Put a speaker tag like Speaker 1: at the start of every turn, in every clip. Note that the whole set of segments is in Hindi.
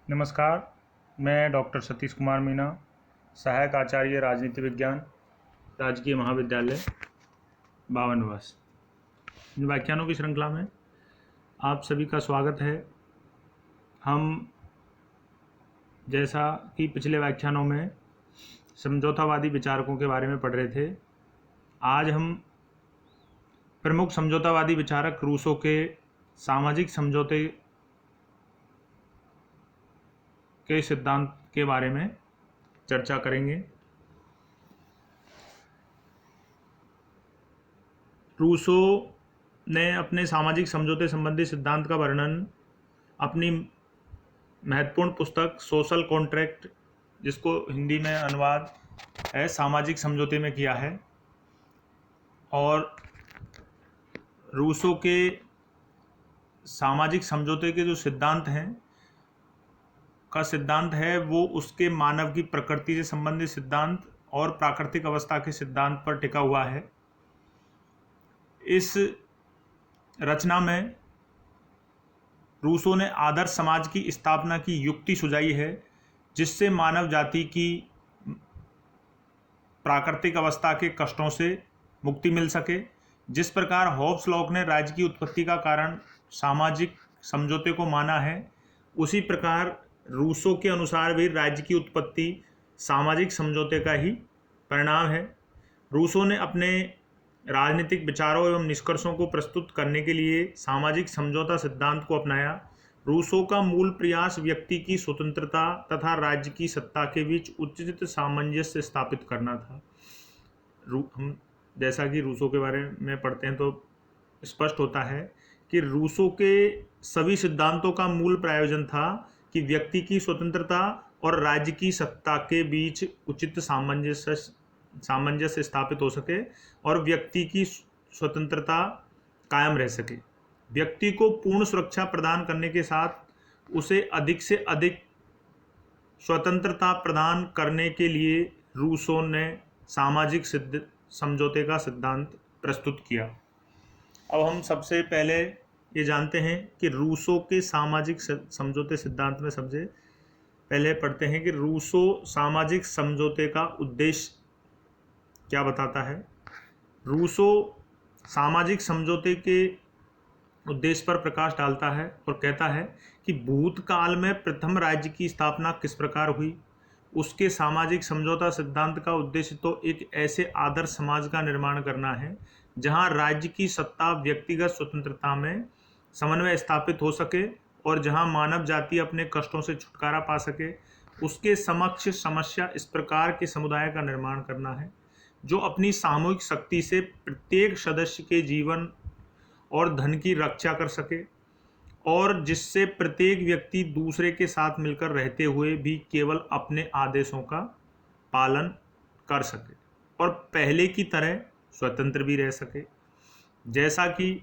Speaker 1: नमस्कार। मैं डॉक्टर सतीश कुमार मीना, सहायक आचार्य राजनीति विज्ञान, राजकीय महाविद्यालय बावनवास। इन व्याख्यानों की श्रृंखला में आप सभी का स्वागत है। हम जैसा कि पिछले व्याख्यानों में समझौतावादी विचारकों के बारे में पढ़ रहे थे, आज हम प्रमुख समझौतावादी विचारक रूसो के सामाजिक समझौते के सिद्धांत के बारे में चर्चा करेंगे। रूसो ने अपने सामाजिक समझौते संबंधी सिद्धांत का वर्णन अपनी महत्वपूर्ण पुस्तक सोशल कॉन्ट्रैक्ट, जिसको हिंदी में अनुवाद है सामाजिक समझौते, में किया है। और रूसो के सामाजिक समझौते के जो सिद्धांत है वो उसके मानव की प्रकृति से संबंधित सिद्धांत और प्राकृतिक अवस्था के सिद्धांत पर टिका हुआ है। इस रचना में रूसो ने आदर्श समाज की स्थापना की युक्ति सुझाई है, जिससे मानव जाति की प्राकृतिक अवस्था के कष्टों से मुक्ति मिल सके। जिस प्रकार हॉब्स लॉक ने राज्य की उत्पत्ति का कारण सामाजिक समझौते को माना है, उसी प्रकार रूसो के अनुसार भी राज्य की उत्पत्ति सामाजिक समझौते का ही परिणाम है। रूसो ने अपने राजनीतिक विचारों एवं निष्कर्षों को प्रस्तुत करने के लिए सामाजिक समझौता सिद्धांत को अपनाया। रूसो का मूल प्रयास व्यक्ति की स्वतंत्रता तथा राज्य की सत्ता के बीच उचित सामंजस्य स्थापित करना था। हम जैसा कि रूसो के बारे में पढ़ते हैं तो स्पष्ट होता है कि रूसो के सभी सिद्धांतों का मूल प्रयोजन था कि व्यक्ति की स्वतंत्रता और राज्य की सत्ता के बीच उचित सामंजस्य स्थापित हो सके और व्यक्ति की स्वतंत्रता कायम रह सके। व्यक्ति को पूर्ण सुरक्षा प्रदान करने के साथ उसे अधिक से अधिक स्वतंत्रता प्रदान करने के लिए रूसो ने सामाजिक समझौते का सिद्धांत प्रस्तुत किया। अब हम सबसे पहले ये जानते हैं कि रूसो के सामाजिक समझौते सिद्धांत में सबसे पहले पढ़ते हैं कि रूसो सामाजिक समझौते का उद्देश्य क्या बताता है। रूसो सामाजिक समझौते के उद्देश्य पर प्रकाश डालता है और कहता है कि भूतकाल में प्रथम राज्य की स्थापना किस प्रकार हुई। उसके सामाजिक समझौता सिद्धांत का उद्देश्य तो एक ऐसे आदर्श समाज का निर्माण करना है जहां राज्य की सत्ता व्यक्तिगत स्वतंत्रता में समन्वय स्थापित हो सके और जहां मानव जाति अपने कष्टों से छुटकारा पा सके। उसके समक्ष समस्या इस प्रकार के समुदाय का निर्माण करना है जो अपनी सामूहिक शक्ति से प्रत्येक सदस्य के जीवन और धन की रक्षा कर सके और जिससे प्रत्येक व्यक्ति दूसरे के साथ मिलकर रहते हुए भी केवल अपने आदेशों का पालन कर सके और पहले की तरह स्वतंत्र भी रह सके। जैसा कि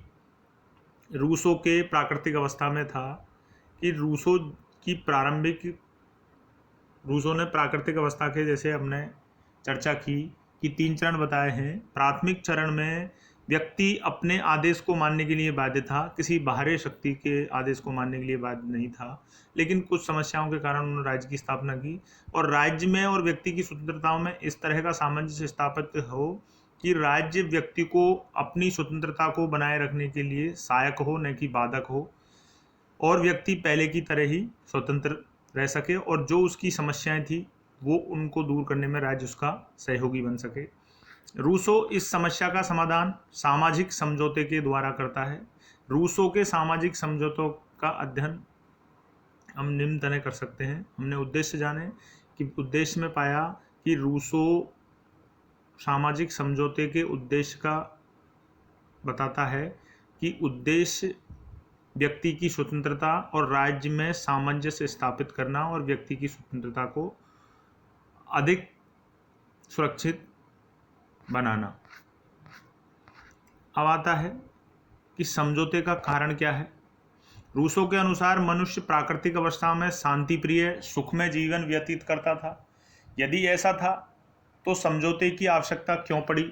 Speaker 1: रूसो के प्राकृतिक अवस्था में था कि रूसो ने प्राकृतिक अवस्था के, जैसे हमने चर्चा की कि 3 चरण बताए हैं। प्राथमिक चरण में व्यक्ति अपने आदेश को मानने के लिए बाध्य था, किसी बाहरी शक्ति के आदेश को मानने के लिए बाध्य नहीं था। लेकिन कुछ समस्याओं के कारण उन्होंने राज्य की स्थापना की और राज्य में और व्यक्ति की स्वतंत्रताओं में इस तरह का सामंजस्य स्थापित हो कि राज्य व्यक्ति को अपनी स्वतंत्रता को बनाए रखने के लिए सहायक हो, न कि बाधक हो, और व्यक्ति पहले की तरह ही स्वतंत्र रह सके और जो उसकी समस्याएं थी वो उनको दूर करने में राज्य उसका सहयोगी बन सके। रूसो इस समस्या का समाधान सामाजिक समझौते के द्वारा करता है। रूसो के सामाजिक समझौतों का अध्ययन हम निम्न तरह कर सकते हैं। हमने उद्देश्य जाने कि उद्देश्य में पाया कि रूसो सामाजिक समझौते के उद्देश्य का बताता है कि उद्देश्य व्यक्ति की स्वतंत्रता और राज्य में सामंजस्य स्थापित करना और व्यक्ति की स्वतंत्रता को अधिक सुरक्षित बनाना। अब आता है कि समझौते का कारण क्या है। रूसो के अनुसार मनुष्य प्राकृतिक अवस्था में शांतिप्रिय सुखमय जीवन व्यतीत करता था। यदि ऐसा था तो समझौते की आवश्यकता क्यों पड़ी।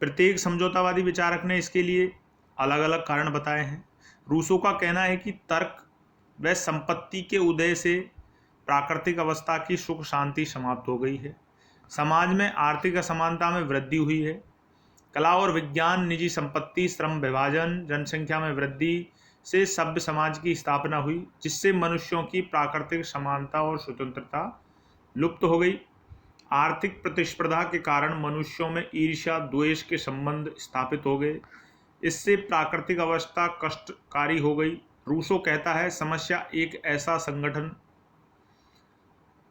Speaker 1: प्रत्येक समझौतावादी विचारक ने इसके लिए अलग अलग कारण बताए हैं। रूसो का कहना है कि तर्क वह संपत्ति के उदय से प्राकृतिक अवस्था की सुख शांति समाप्त हो गई है। समाज में आर्थिक असमानता में वृद्धि हुई है। कला और विज्ञान, निजी संपत्ति, श्रम विभाजन, जनसंख्या में वृद्धि से सभ्य समाज की स्थापना हुई, जिससे मनुष्यों की प्राकृतिक समानता और स्वतंत्रता लुप्त हो गई। आर्थिक प्रतिस्पर्धा के कारण मनुष्यों में ईर्ष्या द्वेष के संबंध स्थापित हो गए। इससे प्राकृतिक अवस्था कष्टकारी हो गई। रूसो कहता है, समस्या एक ऐसा संगठन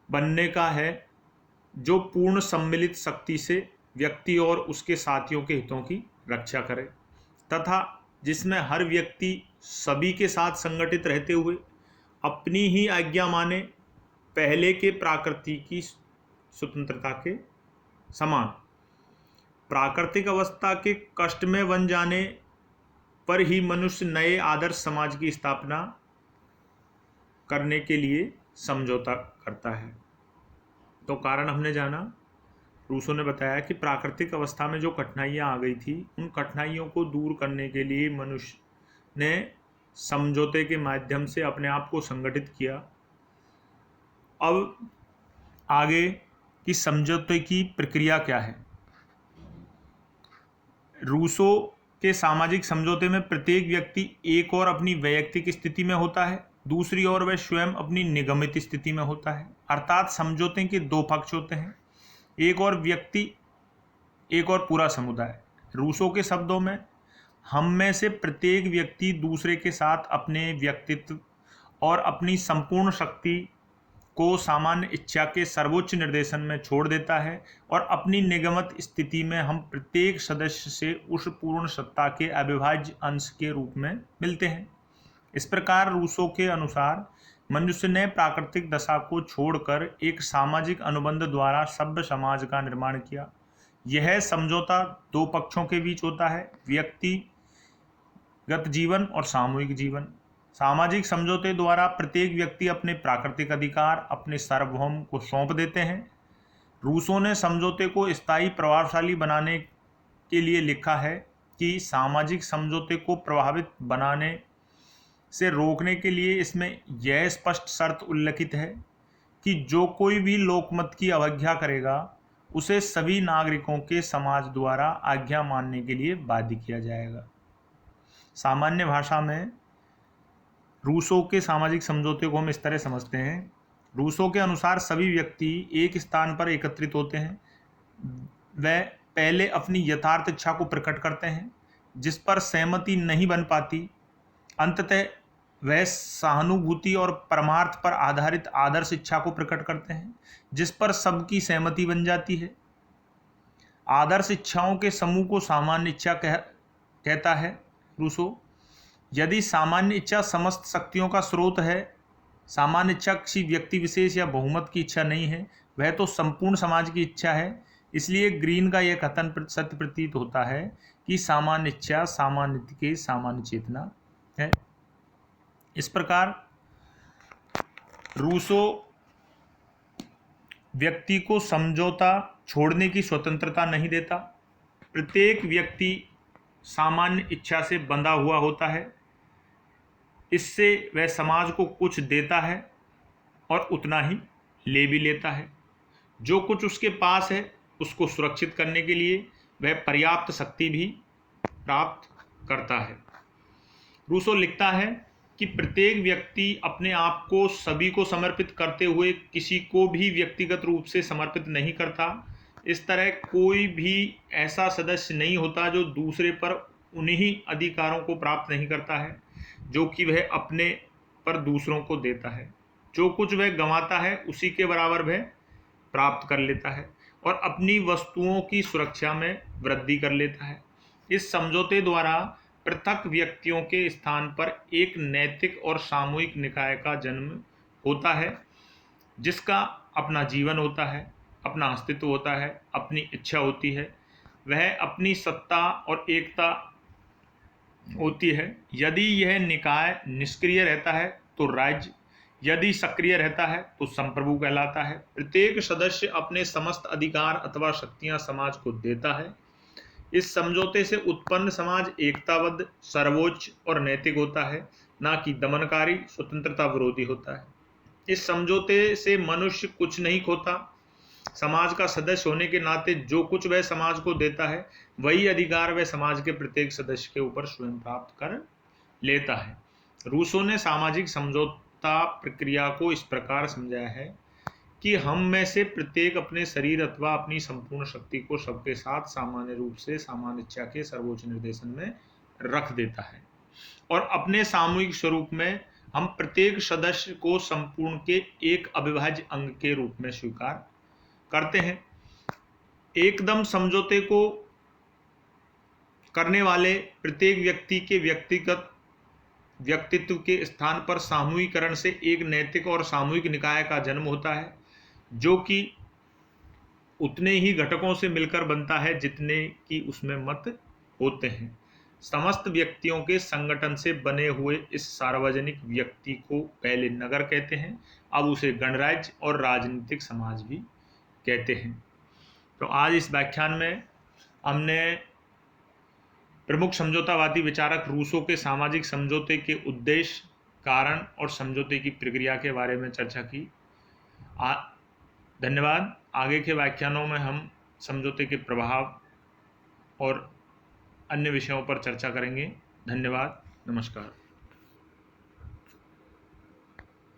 Speaker 1: बनने का है जो पूर्ण सम्मिलित शक्ति से व्यक्ति और उसके साथियों के हितों की रक्षा करे, तथा जिसमें हर व्यक्ति सभी के साथ संगठित रहते हुए अपनी ही आज्ञा माने, पहले के प्रकृति की स्वतंत्रता के समान। प्राकृतिक अवस्था के कष्ट में बन जाने पर ही मनुष्य नए आदर्श समाज की स्थापना करने के लिए समझौता करता है। तो कारण हमने जाना, रूसो ने बताया कि प्राकृतिक अवस्था में जो कठिनाइयाँ आ गई थी, उन कठिनाइयों को दूर करने के लिए मनुष्य ने समझौते के माध्यम से अपने आप को संगठित किया। अब आगे कि समझौते की प्रक्रिया क्या है। रूसो के सामाजिक समझौते में प्रत्येक व्यक्ति एक और अपनी वैयक्तिक स्थिति में होता है, दूसरी ओर वह स्वयं अपनी निगमित स्थिति में होता है। अर्थात समझौते के दो पक्ष होते हैं, एक और व्यक्ति, एक और पूरा समुदाय। रूसो के शब्दों में, हम में से प्रत्येक व्यक्ति दूसरे के साथ अपने व्यक्तित्व और अपनी संपूर्ण शक्ति को सामान्य इच्छा के सर्वोच्च निर्देशन में छोड़ देता है और अपनी निगमित स्थिति में हम प्रत्येक सदस्य से उस पूर्ण सत्ता के अविभाज्य अंश के रूप में मिलते हैं। इस प्रकार रूसो के अनुसार मनुष्य ने प्राकृतिक दशा को छोड़कर एक सामाजिक अनुबंध द्वारा सभ्य समाज का निर्माण किया। यह समझौता दो पक्षों के बीच होता है, व्यक्तिगत जीवन और सामूहिक जीवन। सामाजिक समझौते द्वारा प्रत्येक व्यक्ति अपने प्राकृतिक अधिकार, अपने सार्वभौम को सौंप देते हैं। रूसो ने समझौते को स्थायी प्रभावशाली बनाने के लिए लिखा है कि सामाजिक समझौते को प्रभावित बनाने से रोकने के लिए इसमें यह स्पष्ट शर्त उल्लिखित है कि जो कोई भी लोकमत की अवज्ञा करेगा उसे सभी नागरिकों के समाज द्वारा आज्ञा मानने के लिए बाध्य किया जाएगा। सामान्य भाषा में रूसो के सामाजिक समझौते को हम इस तरह समझते हैं। रूसो के अनुसार सभी व्यक्ति एक स्थान पर एकत्रित होते हैं। वह पहले अपनी यथार्थ इच्छा को प्रकट करते हैं, जिस पर सहमति नहीं बन पाती। अंततः वह सहानुभूति और परमार्थ पर आधारित आदर्श इच्छा को प्रकट करते हैं, जिस पर सबकी सहमति बन जाती है। आदर्श इच्छाओं के समूह को सामान्य इच्छा कहता है रूसो। यदि सामान्य इच्छा समस्त शक्तियों का स्रोत है, सामान्य इच्छा किसी व्यक्ति विशेष या बहुमत की इच्छा नहीं है, वह तो संपूर्ण समाज की इच्छा है। इसलिए ग्रीन का यह कथन सत्य प्रतीत होता है कि सामान्य इच्छा सामान्य की सामान्य चेतना है। इस प्रकार रूसो व्यक्ति को समझौता छोड़ने की स्वतंत्रता नहीं देता। प्रत्येक व्यक्ति सामान्य इच्छा से बंधा हुआ होता है। इससे वह समाज को कुछ देता है और उतना ही ले भी लेता है। जो कुछ उसके पास है उसको सुरक्षित करने के लिए वह पर्याप्त शक्ति भी प्राप्त करता है। रूसो लिखता है कि प्रत्येक व्यक्ति अपने आप को सभी को समर्पित करते हुए किसी को भी व्यक्तिगत रूप से समर्पित नहीं करता। इस तरह कोई भी ऐसा सदस्य नहीं होता जो दूसरे पर उन्हीं अधिकारों को प्राप्त नहीं करता है जो कि वह अपने पर दूसरों को देता है। जो कुछ वह गंवाता है उसी के बराबर वह प्राप्त कर लेता है और अपनी वस्तुओं की सुरक्षा में वृद्धि कर लेता है। इस समझौते द्वारा पृथक व्यक्तियों के स्थान पर एक नैतिक और सामूहिक निकाय का जन्म होता है, जिसका अपना जीवन होता है, अपना अस्तित्व होता है, अपनी इच्छा होती है, वह अपनी सत्ता और एकता होती है। यदि यह निकाय निष्क्रिय रहता है तो राज्य, यदि सक्रिय रहता है तो संप्रभु कहलाता है। प्रत्येक सदस्य अपने समस्त अधिकार अथवा शक्तियां समाज को देता है। इस समझौते से उत्पन्न समाज एकताबद्ध, सर्वोच्च और नैतिक होता है। ना कि दमनकारी, स्वतंत्रता विरोधी होता है। इस समझौते से मनुष्य कुछ नहीं खोता। समाज का सदस्य होने के नाते जो कुछ वह समाज को देता है, वही अधिकार वह समाज के प्रत्येक सदस्य के ऊपर स्वयं प्राप्त कर लेता है। रूसो ने सामाजिक समझौता प्रक्रिया को इस प्रकार समझाया है कि हम में से प्रत्येक अपने शरीर अथवा अपनी संपूर्ण शक्ति को सबके साथ सामान्य रूप से सामान्य इच्छा के सर्वोच्च निर्देशन में रख देता है, और अपने सामूहिक स्वरूप में हम प्रत्येक सदस्य को संपूर्ण के एक अविभाज्य अंग के रूप में स्वीकार करते हैं। एकदम समझौते को करने वाले प्रत्येक व्यक्ति के व्यक्तिगत व्यक्तित्व के स्थान पर सामूहिकरण से एक नैतिक और सामूहिक निकाय का जन्म होता है, जो कि उतने ही घटकों से मिलकर बनता है जितने कि उसमें मत होते हैं। समस्त व्यक्तियों के संगठन से बने हुए इस सार्वजनिक व्यक्ति को पहले नगर कहते हैं, अब उसे गणराज्य और राजनीतिक समाज भी कहते हैं। तो आज इस व्याख्यान में हमने प्रमुख समझौतावादी विचारक रूसो के सामाजिक समझौते के उद्देश्य, कारण और समझौते की प्रक्रिया के बारे में चर्चा की। धन्यवाद। आगे के व्याख्यानों में हम समझौते के प्रभाव और अन्य विषयों पर चर्चा करेंगे। धन्यवाद। नमस्कार।